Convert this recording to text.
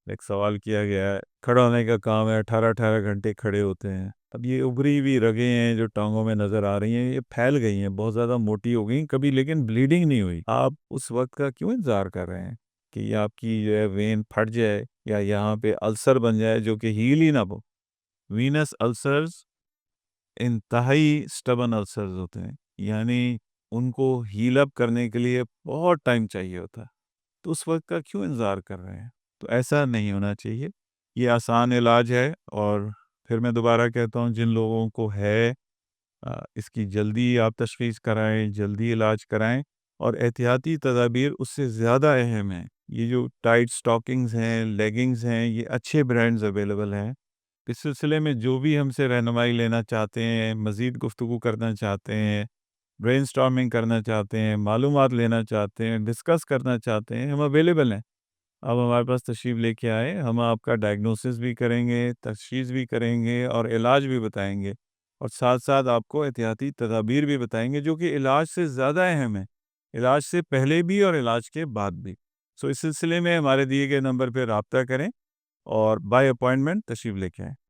ایک سوال کیا گیا ہے، کھڑا ہونے کا کام ہے، 18 گھنٹے کھڑے ہوتے ہیں. اب یہ ابری ہوئی رگیں ہیں جو ٹانگوں میں نظر آ رہی ہیں، یہ پھیل گئی ہیں، بہت زیادہ موٹی ہو گئی کبھی، لیکن بلیڈنگ نہیں ہوئی. آپ اس وقت کا کیوں انتظار کر رہے ہیں کہ یہ آپ کی جو ہے وین پھٹ جائے یا یہاں پہ السر بن جائے جو کہ ہیل ہی نہ ہو. وینس السرز انتہائی سٹبن السرز ہوتے ہیں، یعنی ان کو ہیل اپ کرنے کے لیے بہت ٹائم چاہیے ہوتا ہے. تو اس وقت کا کیوں انتظار کر رہے ہیں؟ تو ایسا نہیں ہونا چاہیے. یہ آسان علاج ہے، اور پھر میں دوبارہ کہتا ہوں جن لوگوں کو ہے اس کی جلدی آپ تشخیص کرائیں، جلدی علاج کرائیں، اور احتیاطی تدابیر اس سے زیادہ اہم ہیں. یہ جو ٹائٹ سٹاکنگز ہیں، لیگنگز ہیں، یہ اچھے برانڈز اویلیبل ہیں. اس سلسلے میں جو بھی ہم سے رہنمائی لینا چاہتے ہیں، مزید گفتگو کرنا چاہتے ہیں، برین سٹارمنگ کرنا چاہتے ہیں، معلومات لینا چاہتے ہیں، ڈسکس کرنا چاہتے ہیں، ہم اویلیبل ہیں. اب ہمارے پاس تشریف لے کے آئے، ہم آپ کا ڈائگنوسس بھی کریں گے، تشخیص بھی کریں گے، اور علاج بھی بتائیں گے، اور ساتھ ساتھ آپ کو احتیاطی تدابیر بھی بتائیں گے جو کہ علاج سے زیادہ اہم ہے، علاج سے پہلے بھی اور علاج کے بعد بھی. سو اس سلسلے میں ہمارے دیے گئے نمبر پہ رابطہ کریں اور بائی اپوائنٹمنٹ تشریف لے کے آئیں.